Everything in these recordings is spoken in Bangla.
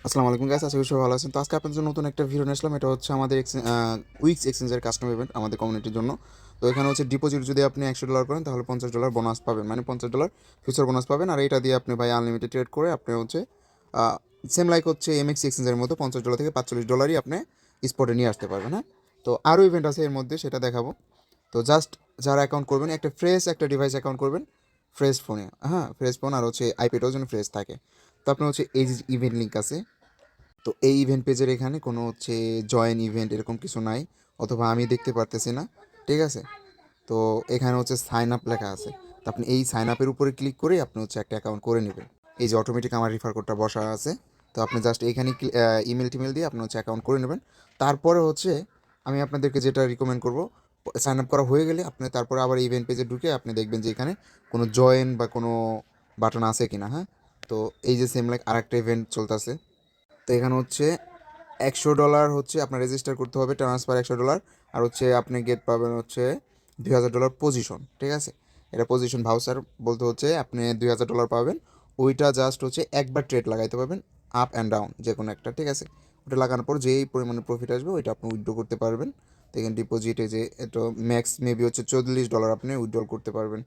আসসালামু আলাইকুম গাইস, আশা করি সবাই ভালো আছেন। তো আজকে আপনাদের জন্য নতুন একটা ভিডিও নিয়ে আসলাম। এটা হচ্ছে আমাদের উইক্স এক্সচেঞ্জের কাস্টম ইভেন্ট আমাদের কমিউনিটির জন্য। তো এখানে হচ্ছে ডিপোজিট যদি আপনি $100 করেন তাহলে $50 বোনাস পাবেন, মানে $50 ফিউচার বোনাস পাবেন। আর এটা দিয়ে আপনি ভাই আনলিমিটেড ট্রেড করে আপনি হচ্ছে সেম লাইক হচ্ছে এমএক্স এক্সচেঞ্জের মতো $50 থেকে $45 আপনি স্পটে নিয়ে আসতে পারবেন। হ্যাঁ, তো আরও ইভেন্ট আছে এর মধ্যে, সেটা দেখাবো। তো জাস্ট যারা অ্যাকাউন্ট করবেন একটা ফ্রেশ একটা ডিভাইস অ্যাকাউন্ট করবেন, ফ্রেশ ফোনে। হ্যাঁ, ফ্রেশ ফোন আর হচ্ছে আইপ্যাডও যেন ফ্রেশ থাকে। তো আপনার হচ্ছে এই যে ইভেন্ট লিঙ্ক আছে, তো এই ইভেন্ট পেজের এখানে কোনো হচ্ছে জয়েন ইভেন্ট এরকম কিছু নাই, অথবা আমি দেখতে পারতেছি না। ঠিক আছে, তো এখানে হচ্ছে সাইন আপ লেখা আছে। তো আপনি এই সাইন আপের উপরে ক্লিক করে আপনি হচ্ছে একটা অ্যাকাউন্ট করে নেবেন। এই যে অটোমেটিক আমার রিফার কোডটা বসা আছে, তো আপনি জাস্ট এইখানে ইমেল টিমেল দিয়ে আপনি হচ্ছে অ্যাকাউন্ট করে নেবেন। তারপরে হচ্ছে আমি আপনাদেরকে যেটা রিকমেন্ড করব, সাইন আপ করা হয়ে গেলে আপনি তারপরে আবার ইভেন্ট পেজে ঢুকে আপনি দেখবেন যে এখানে কোনো জয়েন বা কোনো বাটন আছে কিনা। হ্যাঁ, তো এই যে সেম লাইক আরেকটা ইভেন্ট চলতেছে। তো এখানে হচ্ছে $100 হচ্ছে আপনার রেজিস্টার করতে হবে, ট্রান্সফার $100। আর হচ্ছে আপনি গেট পাবেন হচ্ছে $2000 পজিশন। ঠিক আছে, এটা পজিশন ভাউচার বলতে হচ্ছে আপনি $2000 পাবেন। ওইটা জাস্ট হচ্ছে একবার ট্রেড লাগাইতে পারবেন, আপ অ্যান্ড ডাউন যে কোনো একটা। ঠিক আছে, ওটা লাগানোর পর যেই পরিমাণে প্রফিট আসবে ওইটা আপনি উইথড্র করতে পারবেন। তো এখানে ডিপোজিটে যে এটা ম্যাক্স মেবি হচ্ছে $40 আপনি উইথড্রল করতে পারবেন,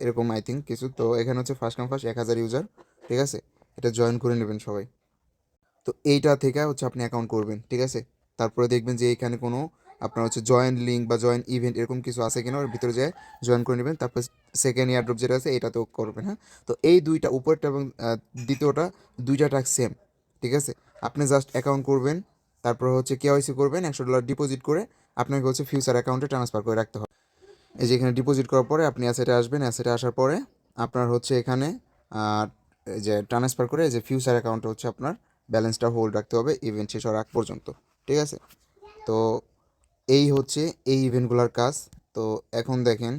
এরকম আই থিঙ্ক কিছু। তো এখানে হচ্ছে ফার্স্ট কাম ফার্স্ট 1000 ইউজার। ঠিক আছে, এটা জয়েন করে নেবেন সবাই। তো এইটা থেকে হচ্ছে আপনি অ্যাকাউন্ট করবেন। ঠিক আছে, তারপরে দেখবেন যে এইখানে কোনো আপনার হচ্ছে জয়েন লিঙ্ক বা জয়েন ইভেন্ট এরকম কিছু আছে কিনা, ওর ভিতরে যায় জয়েন করে নেবেন। তারপর সেকেন্ড ইয়ারড্রপ যেটা আছে এটাতেও করবেন। হ্যাঁ, তো এই দুইটা উপরটা এবং দ্বিতীয়টা দুইটা টাস্ক সেম। ঠিক আছে, আপনি জাস্ট অ্যাকাউন্ট করবেন, তারপর হচ্ছে কেওয়াইসি করবেন, $100 ডিপোজিট করে আপনাকে হচ্ছে ফিউচার অ্যাকাউন্টে ট্রান্সফার করে রাখতে হবে। এই যে এখানে ডিপোজিট করার পরে আপনি অ্যাসেটে আসবেন, অ্যাসেটে আসার পরে আপনার হচ্ছে এখানে আহ, এই যে ট্রান্সফার করে এই যে ফিউচার অ্যাকাউন্টে হচ্ছে আপনার ব্যালেন্সটা হোল্ড রাখতে হবে ইভেন্ট শেষ হওয়ার আগ পর্যন্ত। ঠিক আছে, তো এই হচ্ছে এই ইভেন্টগুলোর কাজ। তো এখন দেখেন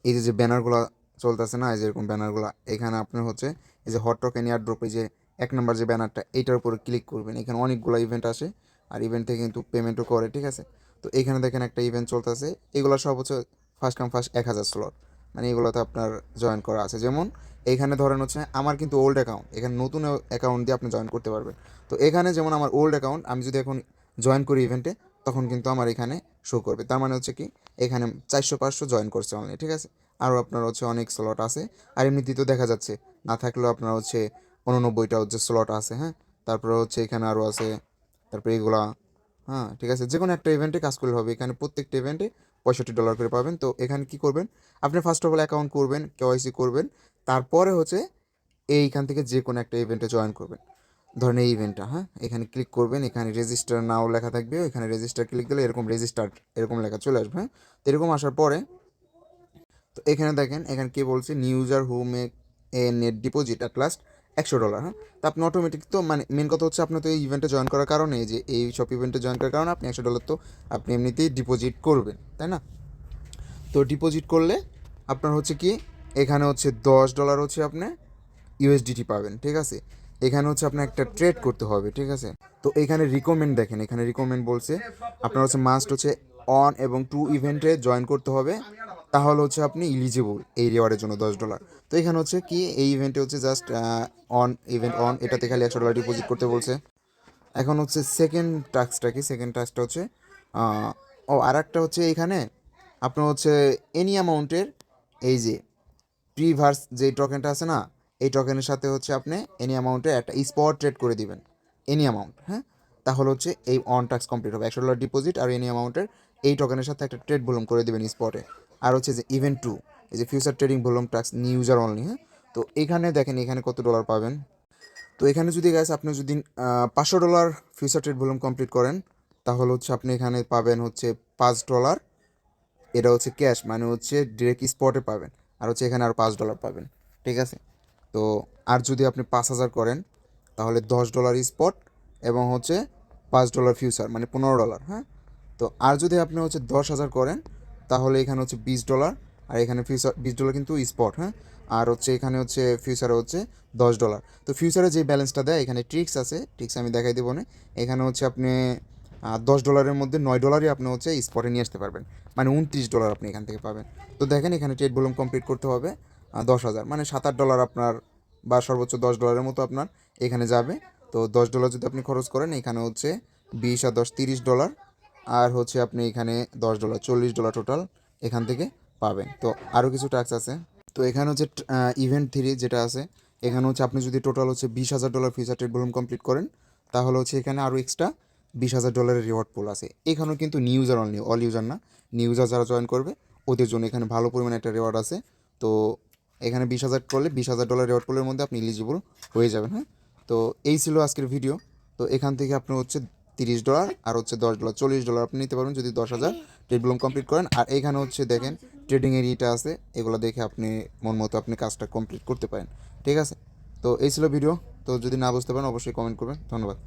এই যে যে ব্যানারগুলো চলতেছে না, এই যে এরকম ব্যানারগুলো, এখানে আপনি হচ্ছে এই যে হট টোকেন এয়ারড্রপ, এই যে 1 নম্বর যে ব্যানারটা এইটার উপরে ক্লিক করবেন। এখানে অনেকগুলো ইভেন্ট আসে আর ইভেন্ট থেকে কিন্তু পেমেন্টও করে। ঠিক আছে, তো এখানে দেখেন একটা ইভেন্ট চলতেছে, এগুলো সব হচ্ছে ফার্স্ট কাম ফার্স্ট 1000 স্লট, মানে এগুলোতে আপনার জয়েন করা আছে। যেমন এইখানে ধরেন হচ্ছে আমার কিন্তু ওল্ড অ্যাকাউন্ট, এখানে নতুন অ্যাকাউন্ট দিয়ে আপনি জয়েন করতে পারবেন। তো এখানে যেমন আমার ওল্ড অ্যাকাউন্ট, আমি যদি এখন জয়েন করি ইভেন্টে, তখন কিন্তু আমার এখানে শো করবে। তার মানে হচ্ছে কি এখানে 400-500 জয়েন করছে অনলি। ঠিক আছে, আরও আপনার হচ্ছে অনেক স্লট আছে। আর এমনিতেই তো দেখা যাচ্ছে, না থাকলেও আপনার হচ্ছে 89টা হচ্ছে স্লট আছে। হ্যাঁ, তারপরে হচ্ছে এখানে আরও আছে, তারপরে এগুলা। হ্যাঁ, ঠিক আছে, যে কোনো একটা ইভেন্টে কাজ করলে হবে। এখানে প্রত্যেকটা ইভেন্টে $65 করে পাবেন। তো এখানে কি করবেন, আপনি ফার্স্ট অফ অল অ্যাকাউন্ট করবেন, কেওয়াইসি করবেন, তারপরে হচ্ছে এইখান থেকে যে কোনো একটা ইভেন্টে জয়েন করবেন। ধরেন এই ইভেন্টটা, হ্যাঁ, এখানে ক্লিক করবেন, এখানে রেজিস্টার নাও লেখা থাকবে, এখানে রেজিস্টার ক্লিক দিলে এরকম রেজিস্টার্ড এরকম লেখা চলে আসবে। হ্যাঁ, তো এরকম আসার পরে তো এখানে দেখেন এখানে কি বলছে, new user who make a net deposit at last $100। হ্যাঁ, তো আপনি অটোমেটিক, তো মানে মেন কথা হচ্ছে আপনি তো এই ইভেন্টে জয়েন করার কারণে, এই যে এই সব ইভেন্টে জয়েন করার কারণে আপনি $100 তো আপনি এমনিতেই ডিপোজিট করবেন, তাই না? তো ডিপোজিট করলে আপনার হচ্ছে কি এখানে হচ্ছে $10 হচ্ছে আপনি ইউএসডিটি পাবেন। ঠিক আছে, এখানে হচ্ছে আপনার একটা ট্রেড করতে হবে। ঠিক আছে, তো এখানে রিকমেন্ড দেখেন, এখানে রিকমেন্ড বলছে আপনার হচ্ছে মাস্ট হচ্ছে অন এবং টু ইভেন্টে জয়েন করতে হবে, তাহলে হচ্ছে আপনি ইলিজিবল এই রিওয়ার্ডের জন্য $10। তো এখানে হচ্ছে কি এই ইভেন্টে হচ্ছে জাস্ট অন ইভেন্ট অন, এটাতে খালি $100 ডিপোজিট করতে বলছে। এখন হচ্ছে সেকেন্ড টাস্কটা কি, সেকেন্ড টাস্কটা হচ্ছে আর একটা হচ্ছে এখানে আপনার হচ্ছে এনি অ্যামাউন্টের এই যে প্রিভার্স যে টোকেনটা আছে না, এই টোকেনের সাথে হচ্ছে আপনি এনি অ্যামাউন্টে একটা স্পট ট্রেড করে দিবেন, এনি অ্যামাউন্ট। হ্যাঁ, তাহলে হচ্ছে এই অন টাস্ক কমপ্লিট হবে। $100 ডিপোজিট আর এনি অ্যামাউন্টের এই টোকেনের সাথে একটা ট্রেড ভলিউম করে দিবেন স্পটে। আর হচ্ছে যে ইভেন্ট টু, এই যে future trading volume task new user only. হ্যাঁ, তো এখানে দেখেন এখানে কত ডলার পাবেন। তো এখানে যদি গাইস আপনি যদি $500 ফিউচার ট্রেড ভলিউম কমপ্লিট করেন, তাহলে হচ্ছে আপনি এখানে পাবেন হচ্ছে $5। এটা হচ্ছে ক্যাশ, মানে হচ্ছে ডিরেক্ট স্পটে পাবেন। আর হচ্ছে এখানে আরও $5 পাবেন। ঠিক আছে, তো আর যদি আপনি 5000 করেন তাহলে $10 স্পট এবং হচ্ছে $5 ফিউচার, মানে $15। হ্যাঁ, তো আর যদি আপনি হচ্ছে 10,000 করেন তাহলে এখানে হচ্ছে $20, আর এখানে ফিউচার $20 কিন্তু স্পট। হ্যাঁ, আর হচ্ছে এখানে হচ্ছে ফিউচারে হচ্ছে $10। তো ফিউচারে যে ব্যালেন্সটা দেয় এখানে ট্রিক্স আছে, ট্রিক্স আমি দেখাই দেবো না। এখানে হচ্ছে আপনি $10 মধ্যে $9 আপনি হচ্ছে স্পটে নিয়ে আসতে পারবেন, মানে $29 আপনি এখান থেকে পাবেন। তো দেখেন এখানে ট্রেড ভলিউম কমপ্লিট করতে হবে 10,000, মানে $7-8 আপনার বা সর্বোচ্চ $10 মতো আপনার এখানে যাবে। তো $10 যদি আপনি খরচ করেন এখানে হচ্ছে 20 আর 10 $30 আর হচ্ছে আপনি এখানে $10 $40 টোটাল এখান থেকে পাবেন। তো আরও কিছু ট্যাক্স আছে। তো এখানে হচ্ছে ইভেন্ট 3 যেটা আছে, এখানে হচ্ছে আপনি যদি টোটাল হচ্ছে $20,000 ফিউচার ট্রেড ভলিউম কমপ্লিট করেন তাহলে হচ্ছে এখানে আরও এক্সট্রা $20,000 রিওয়ার্ড পুল আছে। এখানেও কিন্তু new user only, all user না, নিউ ইউজার যারা জয়েন করবে ওদের জন্য এখানে ভালো পরিমাণে একটা রিওয়ার্ড আছে। তো এখানে 20,000 করলে $20,000 রিওয়ার্ড পুলের মধ্যে আপনি এলিজিবল হয়ে যাবেন। হ্যাঁ, তো এই ছিল আজকের ভিডিও। তো এখান থেকে আপনি হচ্ছে $30 আর হচ্ছে $10 $40 আপনি নিতে পারবেন যদি 10,000 ট্রেড ভলিউম কমপ্লিট করেন। আর এখানে হচ্ছে দেখেন ট্রেডিং এরিয়াটা আছে, এগুলো দেখে আপনি মন মতো আপনি কাজটা কমপ্লিট করতে পারেন। ঠিক আছে, তো এই ছিল ভিডিও। তো যদি না বুঝতে পারেন অবশ্যই কমেন্ট করবেন। ধন্যবাদ।